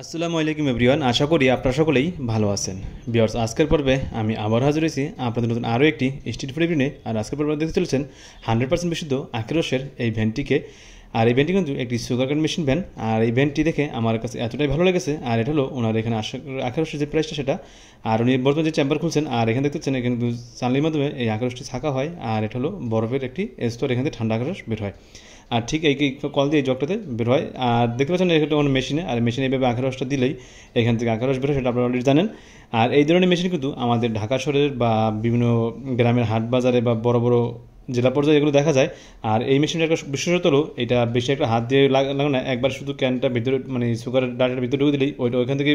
আসসালামু আলাইকুম এভরিওয়ান, আশা করি আপনারা সকলেই ভালো আছেন। ভিউয়ার্স, আজকের পর্বে আমি আবার হাজির হয়েছি আপনাদের নতুন আরও একটি স্ট্রিট ফুড রিভিউ নিয়ে। আর আজকের পর্বে দেখতে চলেছেন 100% বিশুদ্ধ আখের রসের এই ভ্যানটিকে। আর এই ভ্যানটি কিন্তু একটি সুগার কেন মেশিন ভ্যান। আর এই ভ্যানটি দেখে আমার কাছে এতটাই ভালো লেগেছে। আর এটা হলো ওনার এখানে আখের রসের যে প্রাইসটা সেটা, আর উনি বর্তমানে যে চেম্বার খুলছেন। আর এখানে দেখতে পাচ্ছেন এখানে কিন্তু চালনির মাধ্যমে এই আখের রসটি ছাঁকা হয়। আর এটা হলো বরফের একটি স্তর, এখান থেকে ঠান্ডা আখের রস বের হয়। আর ঠিক এই কল দিয়ে এই জগটাতে বের হয়। আর দেখতে পাচ্ছেন এটা কোনো মেশিনে, আর মেশিনে এইভাবে আখের রসটা দিলেই এখান থেকে আখের রস বের হয়, সেটা আপনারা অলরেডি জানেন। আর এই ধরনের মেশিন কিন্তু আমাদের ঢাকা শহরের বা বিভিন্ন গ্রামের হাট বাজারে বা বড় বড় জেলা পর্যায়ে এগুলো দেখা যায়। আর এই মেশিনটা একটা বিশেষত হলো এটা বেশি একটা হাত দিয়ে লাগানো না, একবার শুধু ক্যানটা ভিতরে মানে সুগারের ডাটার ভিতরে ঢুকে দিলেই ওইখান থেকে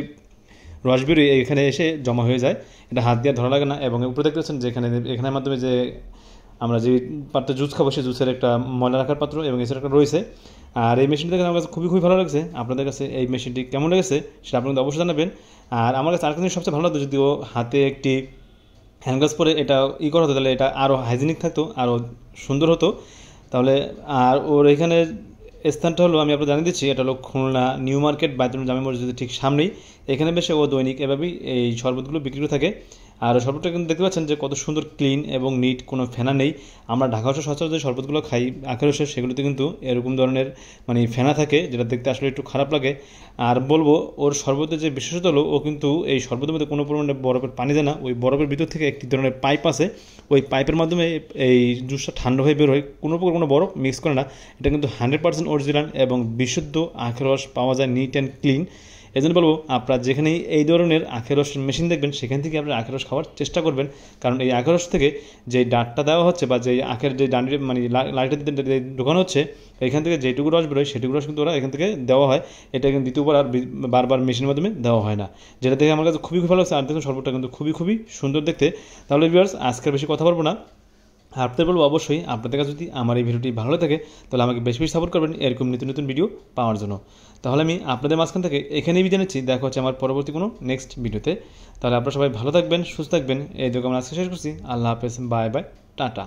রস বেরিয়ে এখানে এসে জমা হয়ে যায়। এটা হাত দিয়ে ধরা লাগে না। এবং উপরে দেখতে পাচ্ছেন যে এখানের মাধ্যমে যে আমরা যে পাত্রে জুস খাবো সেই জুসের একটা ময়লা রাখার পাত্র এবং এছাড়া একটা রয়েছে। আর এই মেশিনটি দেখে আমার কাছে খুবই ভালো লাগছে। আপনাদের কাছে এই মেশিনটি কেমন লেগেছে সেটা আপনাদের অবশ্যই জানাবেন। আর আমার কাছে আরেকটা জিনিস সবচেয়ে ভালো লাগতো, যদিও হাতে একটি হ্যান্ড গ্লাভস পরে এটা করা হতো, তাহলে এটা আরও হাইজিনিক থাকতো, আরও সুন্দর হতো তাহলে। আর ওর এখানে স্থানটা হলো আমি আপনাকে জানিয়ে দিচ্ছি, এটা হলো খুলনা নিউ মার্কেট বাইতুল জামে মসজিদের ঠিক সামনেই। এখানে বেশি ও দৈনিক এভাবেই এই শরবতগুলো বিক্রি করে থাকে। আর শরবতটা কিন্তু দেখতে পাচ্ছেন যে কত সুন্দর ক্লিন এবং নিট, কোনো ফেনা নেই। আমরা ঢাকা শহরে সচরাচর যে শরবতগুলো খাই আখের রসের, সেগুলোতে কিন্তু এরকম ধরনের মানে ফেনা থাকে, যেটা দেখতে আসলে একটু খারাপ লাগে। আর বলবো ওর শরবতের যে বিশেষত হলো, ও কিন্তু এই শরবতের মধ্যে কোনো পরিমাণে বরফের পানি দেয় না। ওই বরফের ভিতর থেকে একটি ধরনের পাইপ আছে, ওই পাইপের মাধ্যমে এই জুসটা ঠান্ডা হয়ে বের হয়, কোনো প্রকার কোনো বরফ মিক্স করে না। এটা কিন্তু 100% অরিজিনাল এবং বিশুদ্ধ আখের রস পাওয়া যায়, নিট অ্যান্ড ক্লিন। এই জন্য বলবো আপনারা যেখানেই এই ধরনের আখের রস মেশিন দেখবেন, সেখান থেকে আপনারা আখের রস খাওয়ার চেষ্টা করবেন। কারণ এই আখের রস থেকে যে ডাঁটটা দেওয়া হচ্ছে বা যে আখের যে ডাঁটি মানে লাইটটা ঢোকানো হচ্ছে, এখান থেকে যেটুকু রস বেরোয় সেটুকু রস কিন্তু ওরা এখান থেকে দেওয়া হয়। এটা কিন্তু দ্বিতীয়বার আর বারবার মেশিনের মাধ্যমে দেওয়া হয় না, যেটা দেখে আমার কাছে খুবই ভালো লাগছে। আর দেখুন শরবতটা কিন্তু খুবই সুন্দর দেখতে। তাহলে ভিউয়ার্স, আজকের বেশি কথা বলবো না। আর আপনাদের বলবো অবশ্যই আপনাদের কাছে যদি আমার এই ভিডিওটি ভালো থাকে, তাহলে আমাকে বেশি সাপোর্ট করবেন এরকম নতুন ভিডিও পাওয়ার জন্য। তাহলে আমি আপনাদের মাঝখান থেকে এখানেই বিদায় নিচ্ছি। দেখা হচ্ছে আমার পরবর্তী কোনো নেক্সট ভিডিওতে। তাহলে আপনারা সবাই ভালো থাকবেন, সুস্থ থাকবেন। এই দেখো আমরা আজকে শেষ করছি। আল্লাহ হাফেজ, বাই বাই, টাটা।